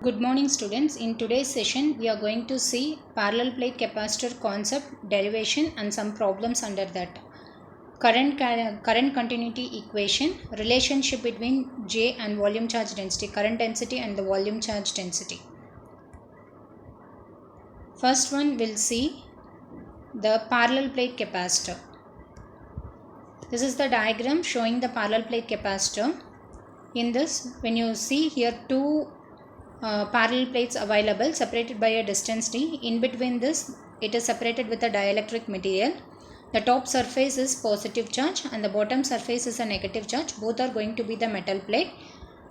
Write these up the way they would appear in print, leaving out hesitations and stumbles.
Good morning students. In today's session we are going to see parallel plate capacitor concept, derivation and some problems under that. Current continuity equation, relationship between J and volume charge density, current density and the volume charge density. First one we'll see the parallel plate capacitor. This is the diagram showing the parallel plate capacitor. In this, when you see here two parallel plates available separated by a distance d. In between this, it is separated with a dielectric material. The top surface is positive charge and the bottom surface is a negative charge. Both are going to be the metal plate.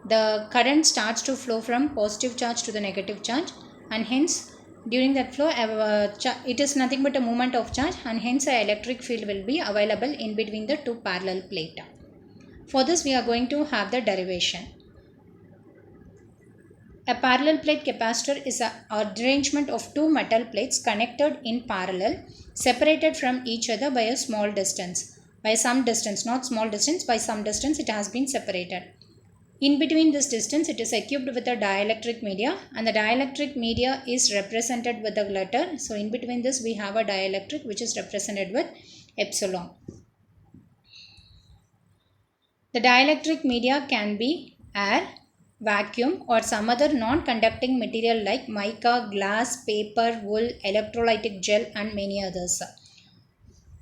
The current starts to flow from positive charge to the negative charge, and hence during that flow it is nothing but a movement of charge, and hence an electric field will be available in between the two parallel plates. For this we are going to have the derivation. A parallel plate capacitor is an arrangement of two metal plates connected in parallel, separated from each other by a small distance. By some distance, not small distance, by some distance it has been separated. In between this distance, it is equipped with a dielectric media, and the dielectric media is represented with a letter. So in between this we have a dielectric which is represented with epsilon. The dielectric media can be air, vacuum or some other non-conducting material like mica, glass, paper, wool, electrolytic gel and many others.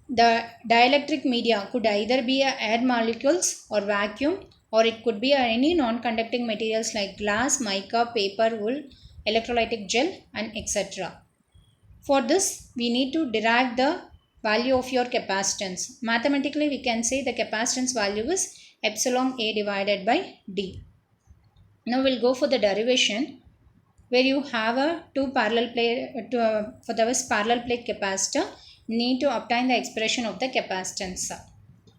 The dielectric media could either be air molecules or vacuum, or it could be any non-conducting materials like glass, mica, paper, wool, electrolytic gel and etc. For this, we need to derive the value of your capacitance. Mathematically, we can say the capacitance value is epsilon A divided by D. Now we'll go for the derivation, where you have a parallel plate capacitor. You need to obtain the expression of the capacitance.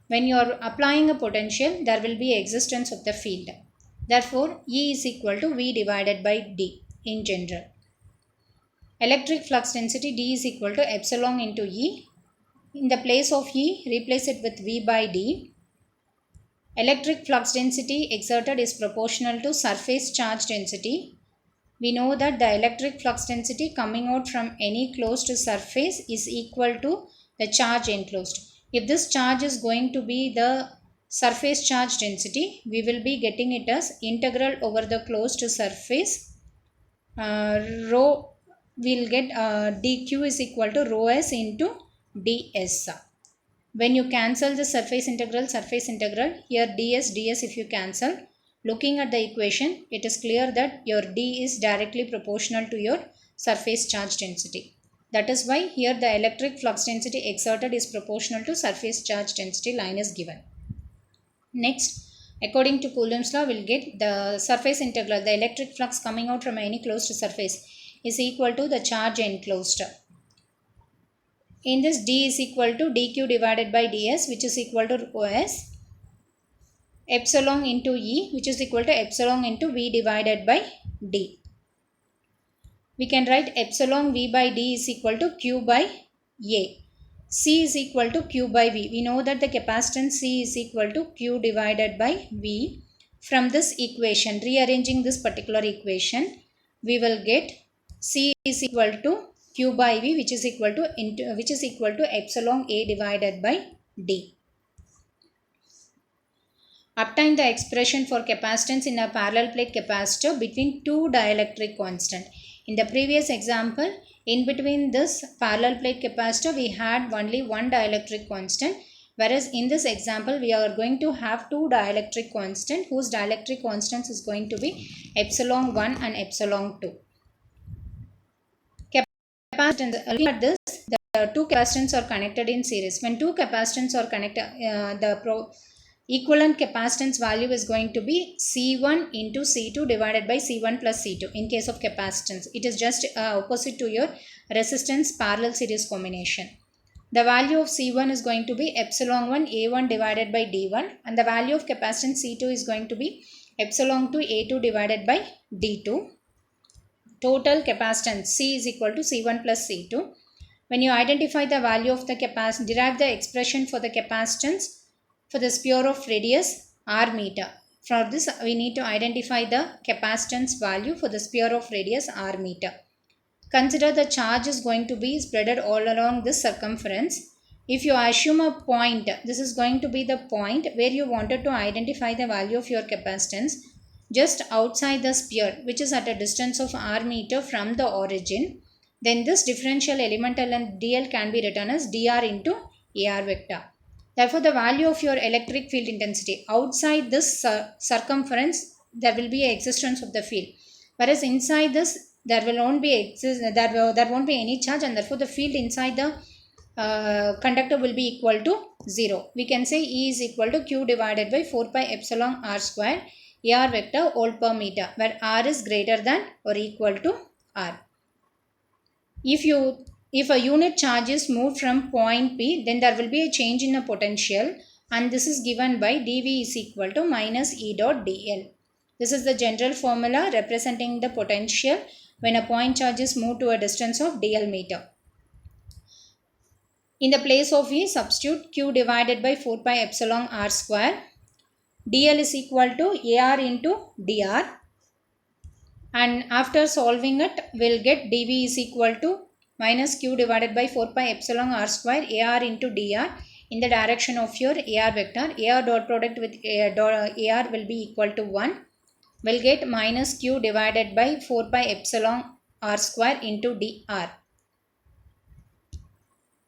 When you are applying a potential, there will be existence of the field. Therefore, E is equal to V divided by D in general. Electric flux density D is equal to epsilon into E. In the place of E, replace it with V by D. Electric flux density exerted is proportional to surface charge density. We know that the electric flux density coming out from any closed surface is equal to the charge enclosed. If this charge is going to be the surface charge density, we will be getting it as integral over the closed surface. Rho will get dq is equal to rho s into ds. When you cancel the surface integral, here ds if you cancel, looking at the equation, it is clear that your d is directly proportional to your surface charge density. That is why here the electric flux density exerted is proportional to surface charge density line is given. Next, according to Coulomb's law, we'll get the surface integral, the electric flux coming out from any closed surface is equal to the charge enclosed. In this, d is equal to dq divided by ds, which is equal to rho s, epsilon into E, which is equal to epsilon into V divided by D. We can write epsilon V by D is equal to Q by A. C is equal to Q by V. We know that the capacitance C is equal to Q divided by V. From this equation, rearranging this particular equation, we will get C is equal to Q by V, which is equal to epsilon A divided by D. Obtain the expression for capacitance in a parallel plate capacitor between two dielectric constant. In the previous example, in between this parallel plate capacitor, we had only one dielectric constant, whereas in this example, we are going to have two dielectric constant, whose dielectric constants is going to be epsilon 1 and epsilon 2. Capacitance, looking at this, the two capacitance are connected in series. When two capacitance are connected, equivalent capacitance value is going to be C1 into C2 divided by C1 plus C2 in case of capacitance. It is just opposite to your resistance parallel series combination. The value of C1 is going to be epsilon 1 A1 divided by D1, and the value of capacitance C2 is going to be epsilon 2 A2 divided by D2. Total capacitance C is equal to C1 plus C2. When you identify the value of the capacitance, derive the expression for the capacitance for the sphere of radius r meter. For this, we need to identify the capacitance value for the sphere of radius r meter. Consider the charge is going to be spread all along this circumference. If you assume a point, this is going to be the point where you wanted to identify the value of your capacitance just outside the sphere, which is at a distance of r meter from the origin, then this differential elemental length dl can be written as dr into ar vector. Therefore, the value of your electric field intensity outside this circumference, there will be existence of the field, whereas inside this there will won't be there won't be any charge, and therefore the field inside the conductor will be equal to 0. We can say E is equal to Q divided by 4 pi epsilon r square ar vector volt per meter, where r is greater than or equal to r. If a unit charge is moved from point P, then there will be a change in the potential, and this is given by dV is equal to minus E dot dl. This is the general formula representing the potential when a point charge is moved to a distance of dl meter. In the place of E, substitute Q divided by 4 pi epsilon r square. dl is equal to ar into dr, and after solving it, we'll get dV is equal to minus Q divided by 4 pi epsilon r square ar into dr in the direction of your ar vector. Ar dot product with ar will be equal to 1. We'll get minus Q divided by 4 pi epsilon r square into dr,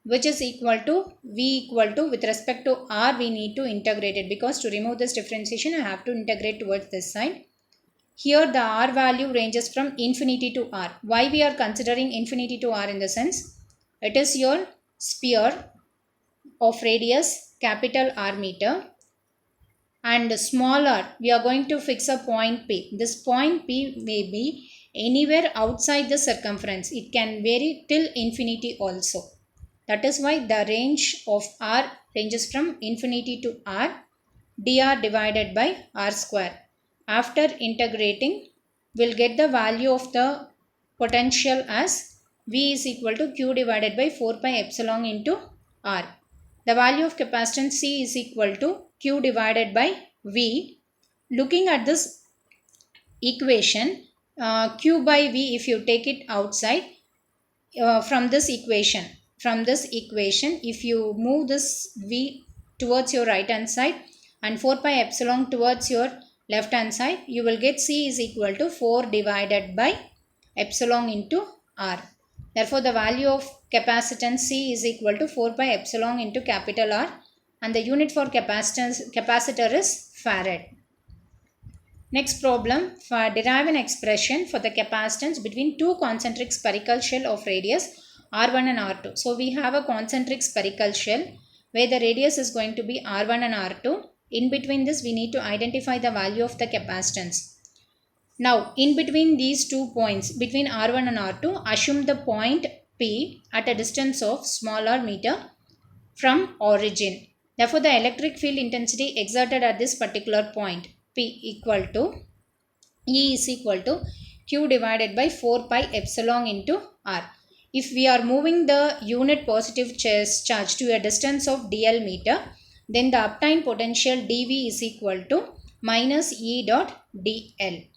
which is equal to V equal to, with respect to r, we need to integrate it, because to remove this differentiation, I have to integrate towards this side. Here the r value ranges from infinity to r. Why we are considering infinity to r? In the sense, it is your sphere of radius capital R meter, and smaller, we are going to fix a point P. This point P may be anywhere outside the circumference. It can vary till infinity also. That is why the range of r ranges from infinity to r, dr divided by r square. After integrating, we'll get the value of the potential as V is equal to Q divided by 4 pi epsilon into r. The value of capacitance C is equal to Q divided by V. Looking at this equation, Q by V, if you take it outside from this equation, if you move this V towards your right hand side and 4 pi epsilon towards your left hand side, you will get C is equal to 4 divided by epsilon into R. Therefore, the value of capacitance C is equal to 4 pi epsilon into capital R, and the unit for capacitor is farad. Next problem, derive an expression for the capacitance between two concentric spherical shell of radius R1 and R2. So, we have a concentric spherical shell where the radius is going to be R1 and R2. In between this, we need to identify the value of the capacitance. Now, in between these 2 points, between R1 and R2, assume the point P at a distance of small r meter from origin. Therefore, the electric field intensity exerted at this particular point P equal to E is equal to Q divided by 4 pi epsilon into R. If we are moving the unit positive charge to a distance of dl meter, then the obtained potential dV is equal to minus E dot dl.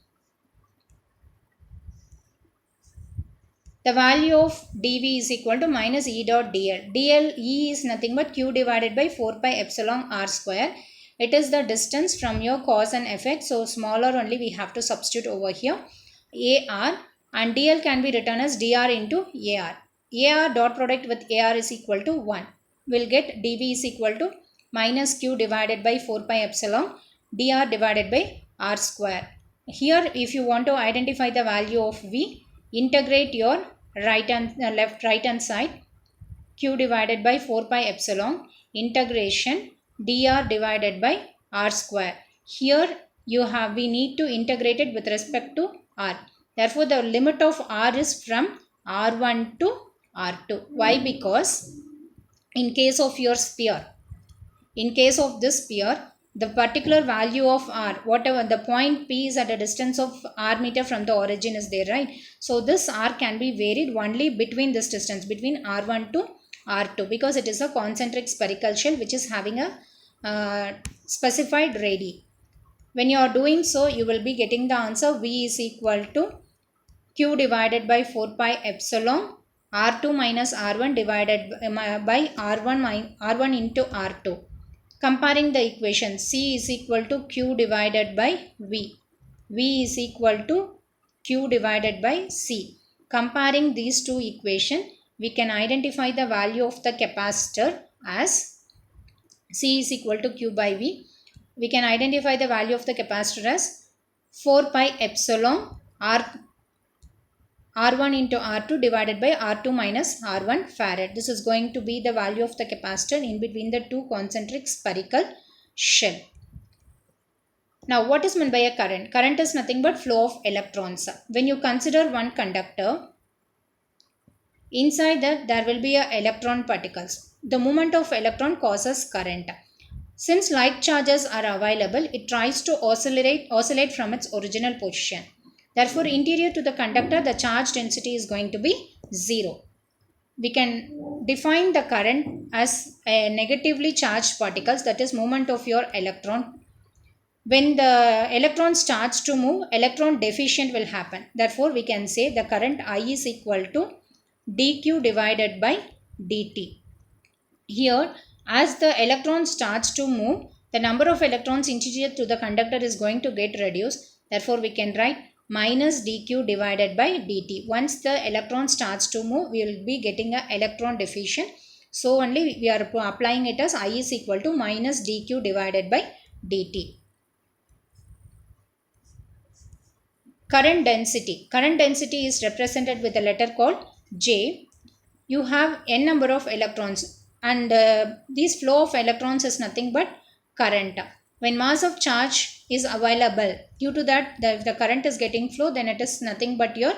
The value of dV is equal to minus E dot dl. E is nothing but Q divided by 4 pi epsilon r square. It is the distance from your cause and effect. So, smaller only we have to substitute over here. AR, and dl can be written as dr into AR. AR dot product with AR is equal to 1. We'll get dV is equal to minus Q divided by 4 pi epsilon dr divided by r square. Here, if you want to identify the value of V, integrate your right hand side, Q divided by 4 pi epsilon integration dr divided by r square. Here we need to integrate it with respect to r. Therefore, the limit of r is from r1 to r2. Why? Because in case of your sphere, in case of this sphere, the particular value of r, whatever the point P is at a distance of r meter from the origin is there, right? So, this r can be varied only between this distance, between r1 to r2, because it is a concentric spherical shell which is having a specified radii. When you are doing so, you will be getting the answer V is equal to Q divided by 4 pi epsilon R2 minus R1 divided by R1 into R2. Comparing the equation, C is equal to Q divided by V. V is equal to Q divided by C. Comparing these two equations, we can identify the value of the capacitor as C is equal to Q by V. We can identify the value of the capacitor as 4 pi epsilon R1 into R2 divided by R2 minus R1 farad. This is going to be the value of the capacitor in between the two concentric spherical shell. Now, what is meant by a current? Current is nothing but flow of electrons. When you consider one conductor, inside that there will be a electron particles. The movement of electron causes current. Since like charges are available, it tries to oscillate from its original position. Therefore, interior to the conductor, the charge density is going to be 0. We can define the current as a negatively charged particles, that is movement of your electron. When the electron starts to move, electron deficient will happen. Therefore, we can say the current I is equal to dq divided by dt. Here, as the electron starts to move, the number of electrons interior to the conductor is going to get reduced. Therefore, we can write minus dq divided by dt. Once the electron starts to move, we will be getting an electron deficient. So, only we are applying it as I is equal to minus dq divided by dt. Current density. Current density is represented with a letter called J. You have n number of electrons, and this flow of electrons is nothing but current. When mass of charge is available, due to that the current is getting flow, then it is nothing but your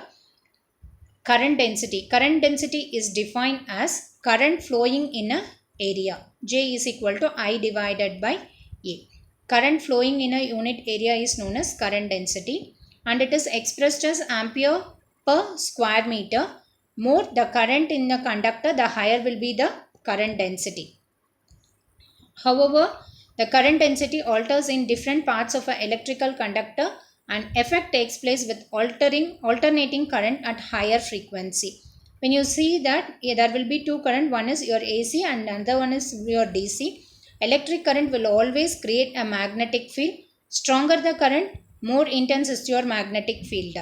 current density. Current density is defined as current flowing in a area. J is equal to I divided by A. Current flowing in a unit area is known as current density, and it is expressed as ampere per square meter. More the current in the conductor, the higher will be the current density. However, the current density alters in different parts of an electrical conductor, and effect takes place with alternating current at higher frequency. When you see that there will be two current, one is your AC and another one is your DC. Electric current will always create a magnetic field. Stronger the current, more intense is your magnetic field.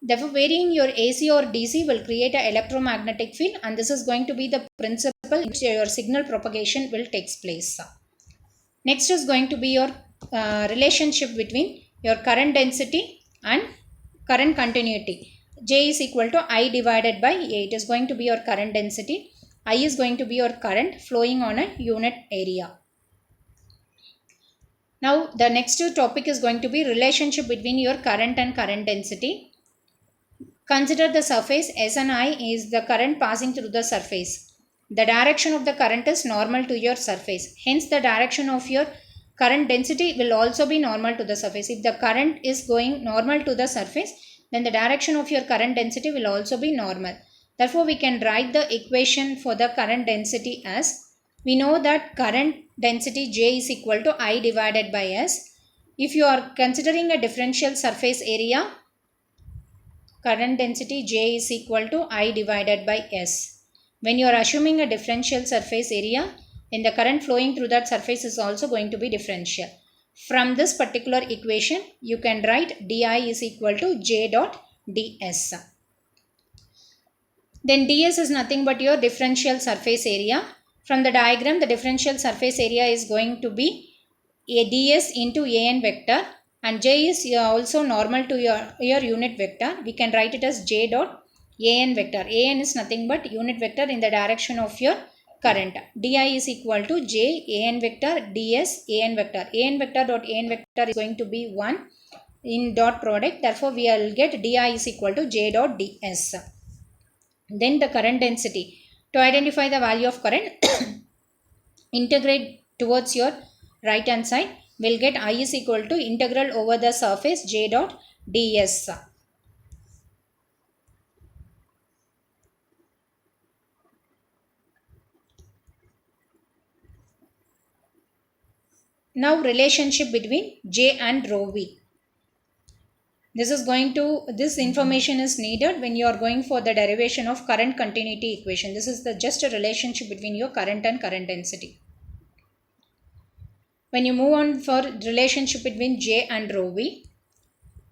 Therefore, varying your AC or DC will create an electromagnetic field, and this is going to be the principle in which your signal propagation will take place. Next is going to be your relationship between your current density and current continuity. J is equal to I divided by A. It is going to be your current density. I is going to be your current flowing on a unit area. Now, the next topic is going to be relationship between your current and current density. Consider the surface S and I is the current passing through the surface. The direction of the current is normal to your surface. Hence, the direction of your current density will also be normal to the surface. If the current is going normal to the surface, then the direction of your current density will also be normal. Therefore, we can write the equation for the current density as, we know that current density J is equal to I divided by S. If you are considering a differential surface area, current density J is equal to I divided by S. When you are assuming a differential surface area, then the current flowing through that surface is also going to be differential. From this particular equation, you can write dI is equal to J dot ds. Then ds is nothing but your differential surface area. From the diagram, the differential surface area is going to be a ds into an vector, and J is also normal to your unit vector. We can write it as J dot an vector. An is nothing but unit vector in the direction of your current. Di is equal to J an vector ds an vector. An vector dot an vector is going to be 1 in dot product. Therefore, we will get Di is equal to J dot ds. Then the current density. To identify the value of current, integrate towards your right hand side. We'll get I is equal to integral over the surface J dot ds. Now relationship between J and rho V. This information is needed when you are going for the derivation of current continuity equation. This is just a relationship between your current and current density. When you move on for relationship between J and rho V,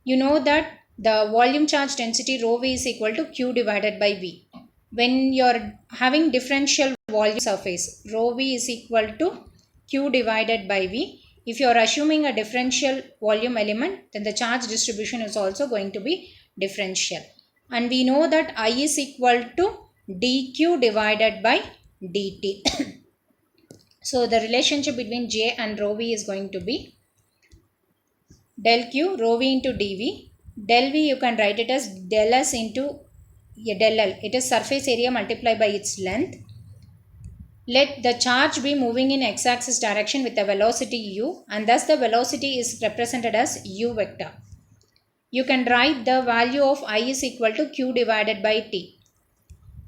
you know that the volume charge density rho V is equal to Q divided by V. When you are having differential volume surface, rho V is equal to Q divided by V. If you are assuming a differential volume element, then the charge distribution is also going to be differential. And we know that I is equal to dq divided by dt. So the relationship between J and rho V is going to be del q rho V into dV. Del V you can write it as del S into del L. It is surface area multiplied by its length. Let the charge be moving in x-axis direction with a velocity u, and thus the velocity is represented as u vector. You can write the value of I is equal to q divided by t.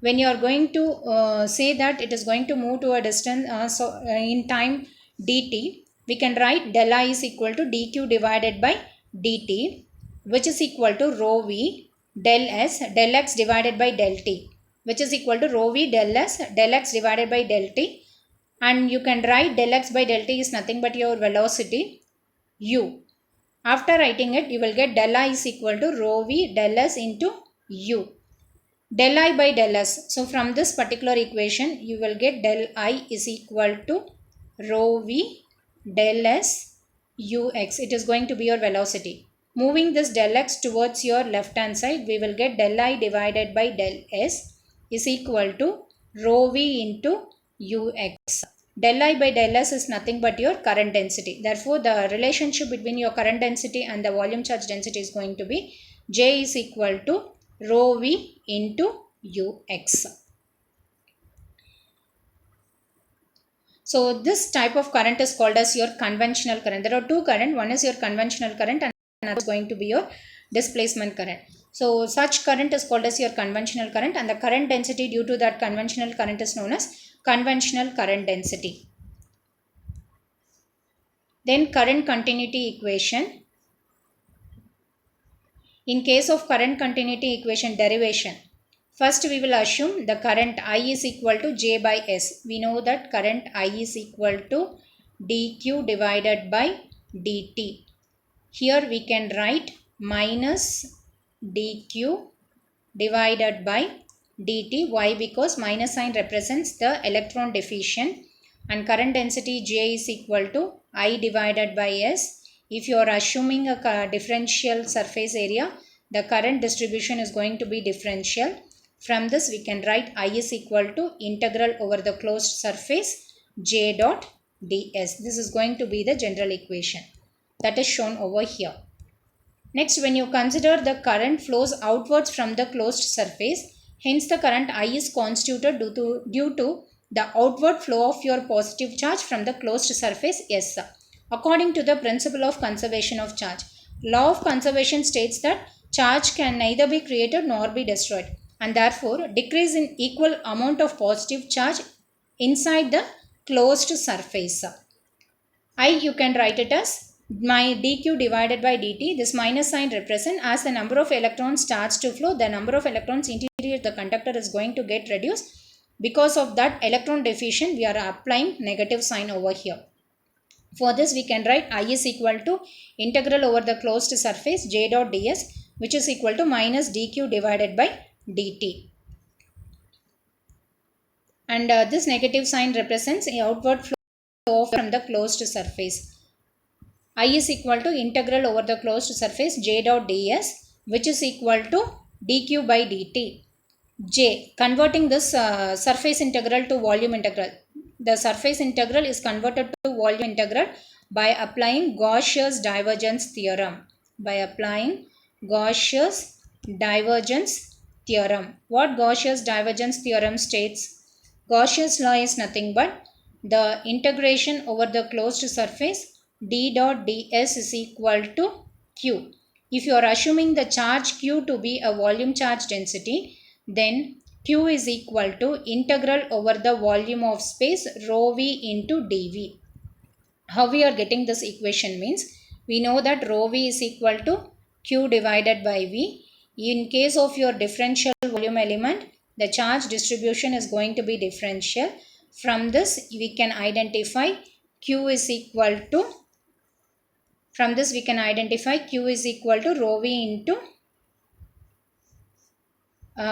When you are going to say that it is going to move to a distance in time dt, we can write del I is equal to dq divided by dt, which is equal to rho v del s del x divided by del t, which is equal to rho v del s del x divided by del t. And you can write del x by del t is nothing but your velocity u. After writing it, you will get del I is equal to rho v del s into u. Del I by del s. So from this particular equation, you will get del I is equal to rho v del s ux. It is going to be your velocity. Moving this del x towards your left hand side, we will get del I divided by del s is equal to rho v into ux. Del I by del s is nothing but your current density. Therefore, the relationship between your current density and the volume charge density is going to be J is equal to rho v into ux. So this type of current is called as your conventional current. There are two current. One is your conventional current and another is going to be your displacement current. So such current is called as your conventional current, and the current density due to that conventional current is known as conventional current density. Then current continuity equation. In case of current continuity equation derivation, first we will assume the current I is equal to J by S. We know that current I is equal to dq divided by dt. Here we can write minus dq divided by dt. Why? Because minus sign represents the electron diffusion, and current density J is equal to I divided by S. If you are assuming a differential surface area, the current distribution is going to be differential. From this we can write I is equal to integral over the closed surface J dot ds. This is going to be the general equation that is shown over here. Next, when you consider the current flows outwards from the closed surface, hence the current I is constituted due to the outward flow of your positive charge from the closed surface S. According to the principle of conservation of charge, law of conservation states that charge can neither be created nor be destroyed, and therefore decrease in equal amount of positive charge inside the closed surface. I you can write it as my dq divided by dt. This minus sign represents as the number of electrons starts to flow, the number of electrons interior the conductor is going to get reduced. Because of that electron diffusion, we are applying negative sign over here. For this we can write I is equal to integral over the closed surface J dot ds, which is equal to minus dq divided by dt. And this negative sign represents the outward flow from the closed surface. I is equal to integral over the closed surface J dot ds, which is equal to dq by dt. J, converting this surface integral to volume integral. The surface integral is converted to volume integral by applying Gauss's divergence theorem. What Gauss's divergence theorem states? Gauss's law is nothing but the integration over the closed surface d dot ds is equal to q. If you are assuming the charge q to be a volume charge density, then q is equal to integral over the volume of space rho v into dv. how we are getting this equation means, we know that rho v is equal to q divided by v. In case of your differential volume element, the charge distribution is going to be differential. From this we can identify q is equal to, q is equal to rho v into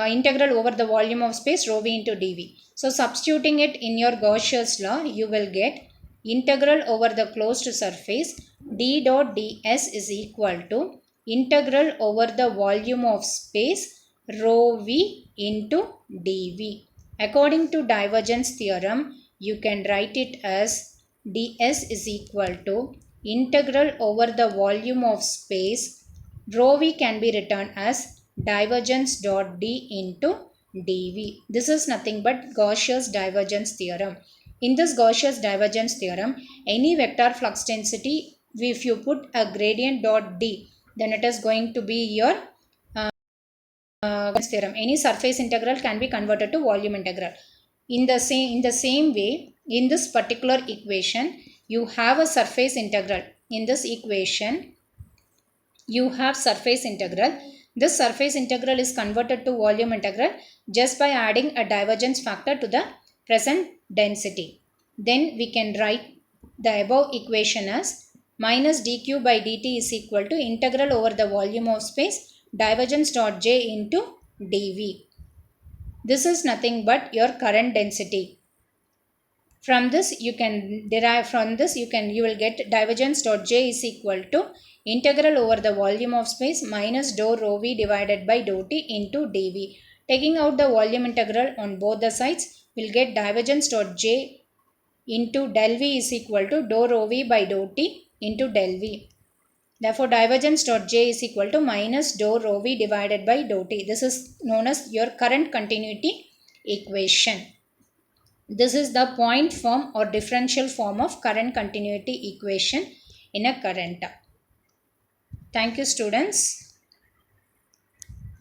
integral over the volume of space rho v into dv. So substituting it in your Gauss's law, you will get integral over the closed surface d dot ds is equal to integral over the volume of space rho v into dv. According to divergence theorem, you can write it as ds is equal to integral over the volume of space rho v can be written as divergence dot d into dv. This is nothing but Gauss's divergence theorem. In this Gauss's divergence theorem, any vector flux density, if you put a gradient dot d, then it is going to be your theorem. Any surface integral can be converted to volume integral. In the same way, in this particular equation, you have a surface integral. In this equation, you have surface integral. This surface integral is converted to volume integral just by adding a divergence factor to the present density. Then we can write the above equation as minus dq by dt is equal to integral over the volume of space divergence dot j into dv. This is nothing but your current density. From this you can derive, you will get divergence dot j is equal to integral over the volume of space minus dou rho v divided by dou t into dv. Taking out the volume integral on both the sides, we'll get divergence dot j into del v is equal to dou rho v by dou t into del v. Therefore, divergence dot j is equal to minus dou rho v divided by dou t. This is known as your current continuity equation. This is the point form or differential form of current continuity equation in a current. Thank you, students.